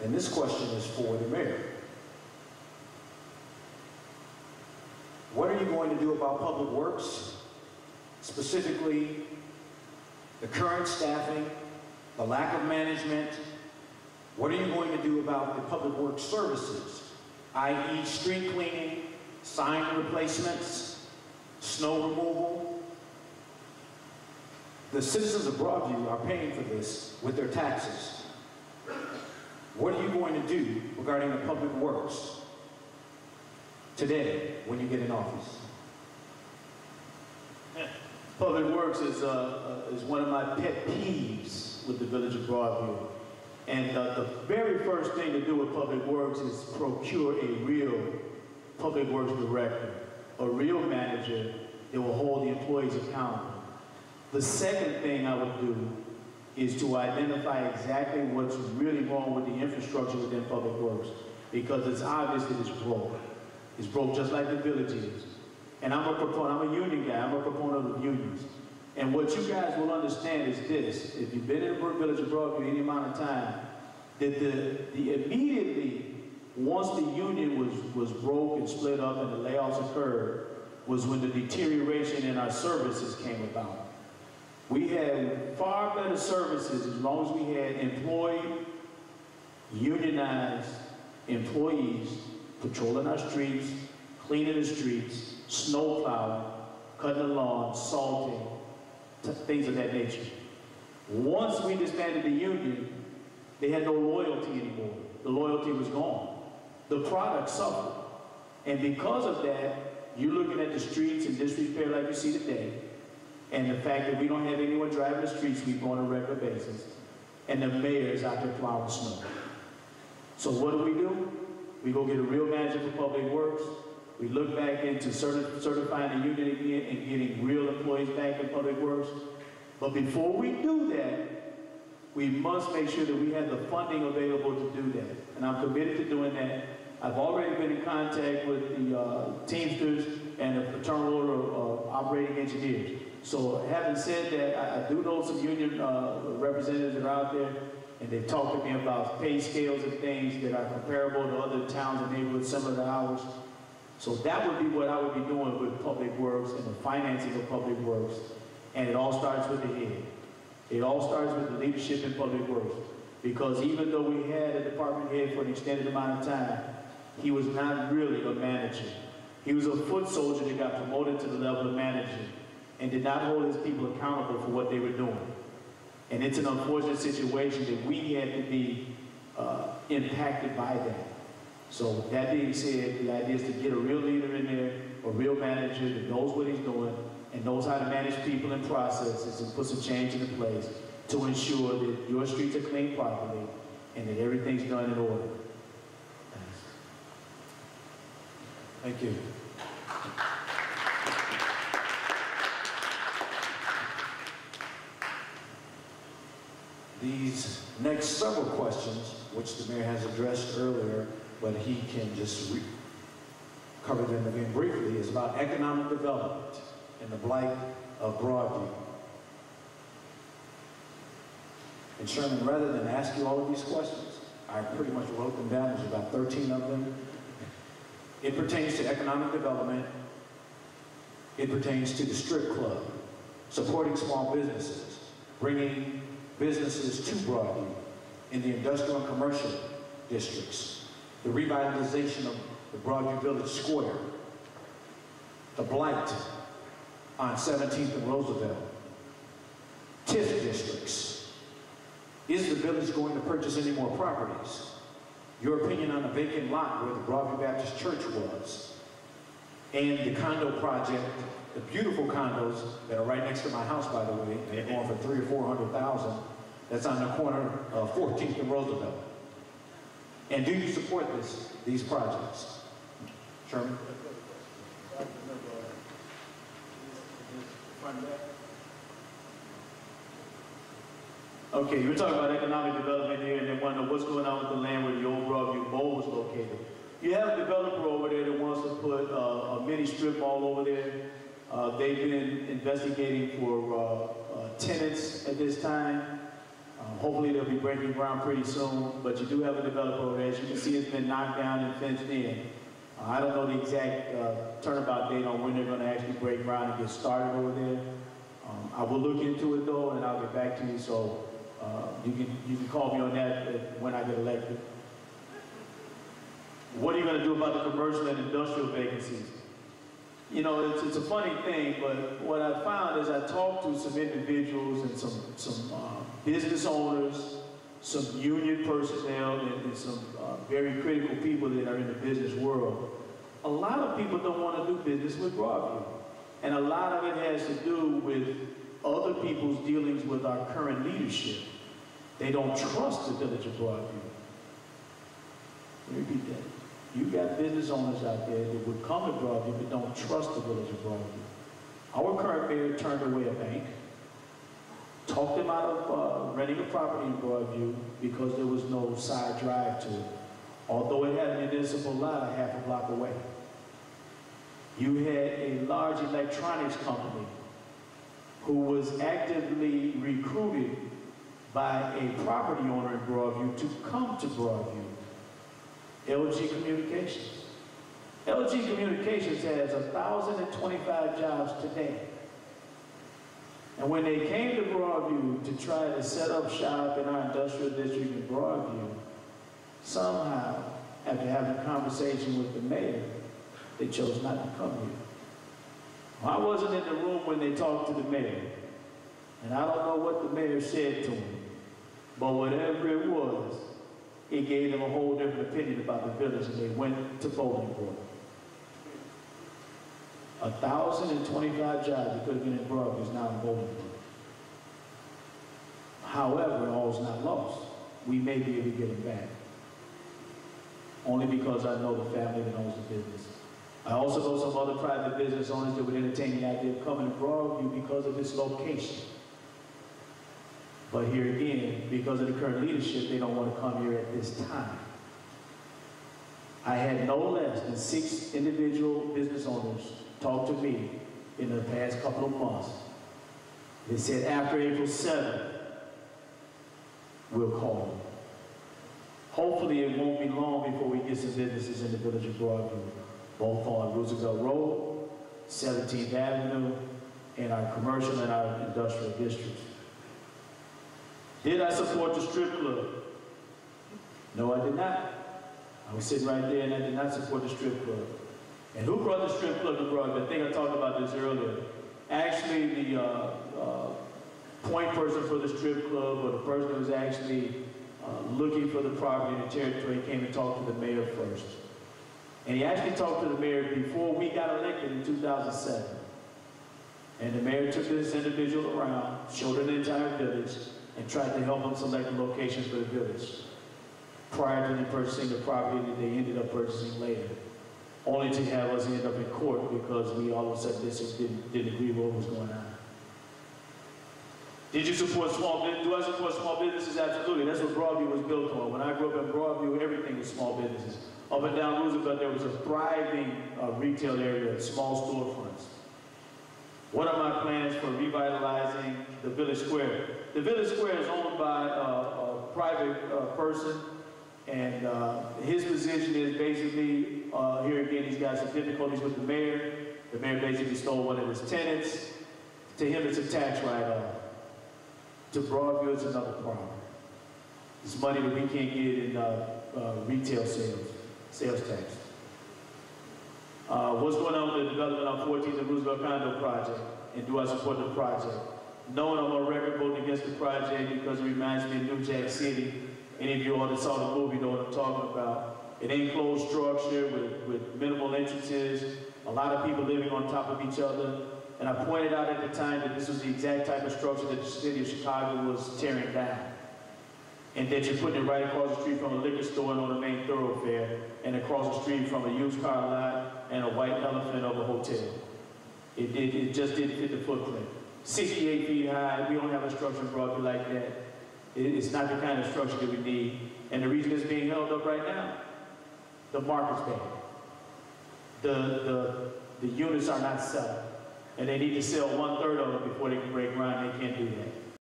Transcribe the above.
And this question is for the mayor. What are you going to do about public works, specifically the current staffing, the lack of management? What are you going to do about the public works services, i.e. street cleaning, sign replacements, snow removal? The citizens of Broadview are paying for this with their taxes. What are you going to do regarding the public works today when you get in office? Public works is one of my pet peeves with the village of Broadview. And the very first thing to do with public works is procure a real public works director, a real manager that will hold the employees accountable. The second thing I would do is to identify exactly what's really wrong with the infrastructure within public works, because it's obvious that it's broke. It's broke just like the village is. And I'm a proponent, I'm a union guy, I'm a proponent of unions. And what you guys will understand is this: if you've been in the village of Broadview any amount of time, that the immediately, once the union was broke and split up and the layoffs occurred, was when the deterioration in our services came about. We had far better services as long as we had employed, unionized employees patrolling our streets, cleaning the streets, snow plowing, cutting the lawn, salting, things of that nature. Once we disbanded the union, they had no loyalty anymore. The loyalty was gone. The product suffered. And because of that, you're looking at the streets in disrepair like you see today, and the fact that we don't have anyone driving the streets on a regular basis, and the mayor's out there plowing snow. So what do? We go get a real manager for public works. We look back into certifying the union again and getting real employees back in public works. But before we do that, we must make sure that we have the funding available to do that. And I'm committed to doing that. I've already been in contact with the Teamsters and the Fraternal Order of Operating Engineers. So having said that, I do know some union representatives that are out there, and they've talked to me about pay scales and things that are comparable to other towns and neighborhoods similar to ours. So that would be what I would be doing with public works and the financing of public works. And it all starts with the head. It all starts with the leadership in public works. Because even though we had a department head for an extended amount of time, he was not really a manager. He was a foot soldier that got promoted to the level of manager and did not hold his people accountable for what they were doing. And it's an unfortunate situation that we had to be impacted by that. So that being said, the idea is to get a real leader in there, a real manager that knows what he's doing and knows how to manage people and processes and put some change into place to ensure that your streets are cleaned properly and that everything's done in order. Thank you. These next several questions, which the mayor has addressed earlier, but he can just cover them again briefly, is about economic development and the blight of Broadview. And Sherman, rather than ask you all of these questions, I pretty much wrote them down. There's about 13 of them. It pertains to economic development. It pertains to the strip club, supporting small businesses, bringing businesses to Broadview in the industrial and commercial districts, the revitalization of the Broadview Village Square, the blight on 17th and Roosevelt, TIF districts. Is the village going to purchase any more properties? Your opinion on the vacant lot where the Broadview Baptist Church was, and the condo project, the beautiful condos that are right next to my house, by the way, and they're going for $300,000 or $400,000. That's on the corner of 14th and Roosevelt. And do you support these projects? Sherman? Okay, you're talking about economic development here and then wondering what's going on with the land where the old Broadview Bowl was located. You have a developer over there that wants to put a mini strip mall over there. They've been investigating for tenants at this time. Hopefully they'll be breaking ground pretty soon, but you do have a developer over there. As you can see, it's been knocked down and fenced in. I don't know the exact turnabout date on when they're going to actually break ground and get started over there. I will look into it though, and I'll get back to you. So you can call me on that when I get elected. What are you going to do about the commercial and industrial vacancies? You know, it's a funny thing, but what I found is I talked to some individuals and some business owners, some union personnel, and some very critical people that are in the business world. A lot of people don't want to do business with Broadview. And a lot of it has to do with other people's dealings with our current leadership. They don't trust the village of Broadview. Let me repeat that. You got business owners out there that would come to Broadview but don't trust the village of Broadview. Our current mayor turned away a bank, talked them out of renting a property in Broadview because there was no side drive to it, although it had a municipal lot a half a block away. You had a large electronics company who was actively recruited by a property owner in Broadview to come to Broadview. LG Communications. LG Communications has 1,025 jobs today. And when they came to Broadview to try to set up shop in our industrial district in Broadview, somehow, after having a conversation with the mayor, they chose not to come here. I wasn't in the room when they talked to the mayor, and I don't know what the mayor said to him, but whatever it was, it gave them a whole different opinion about the village, and they went to Bolingbrook. 1,025 jobs that could have been in Broadview is now in Bolingbrook. However, all is not lost. We may be able to get them back. Only because I know the family that owns the business. I also know some other private business owners that would entertain the idea of coming to Broadview because of its location. But here again, because of the current leadership, they don't want to come here at this time. I had no less than 6 individual business owners talk to me in the past couple of months. They said after April 7th, we'll call them. Hopefully it won't be long before we get some businesses in the village of Broadview, both on Roosevelt Road, 17th Avenue, and our commercial and our industrial districts. Did I support the strip club? No, I did not. I was sitting right there and I did not support the strip club. And who brought the strip club to Broadview? I think I talked about this earlier. Actually, the point person for the strip club, or the person who was actually looking for the property in the territory, came and talked to the mayor first. And he actually talked to the mayor before we got elected in 2007. And the mayor took this individual around, showed her the entire village, and tried to help them select the location for the village prior to them purchasing the property that they ended up purchasing later, only to have us end up in court because we all of a sudden didn't agree with what was going on. Did you support small business? Do I support small businesses? Absolutely. That's what Broadview was built on. When I grew up in Broadview, everything was small businesses. Up and down Roosevelt, there was a thriving retail area, small storefronts. What are my plans for revitalizing the Village Square? The Village Square is owned by a private person, and his position is basically, here again, he's got some difficulties with the mayor. The mayor basically stole one of his tenants. To him, it's a tax write-off. To Broadview, it's another problem. It's money that we can't get in retail sales tax. What's going on with the development on 14th and Roosevelt Condo project, and do I support the project? No, and I'm on record voting against the project because it reminds me of New Jack City. Any of you all that saw the movie know what I'm talking about. An enclosed structure with minimal entrances, a lot of people living on top of each other. And I pointed out at the time that this was the exact type of structure that the city of Chicago was tearing down. And that you're putting it right across the street from a liquor store and on the main thoroughfare, and across the street from a used car lot and a white elephant of a hotel. It just didn't fit the footprint. 68 feet high, we don't have a structure in Broadview like that. It's not the kind of structure that we need. And the reason it's being held up right now, the market's bad. The units are not selling. And they need to sell 1/3 of them before they can break ground. They can't do that.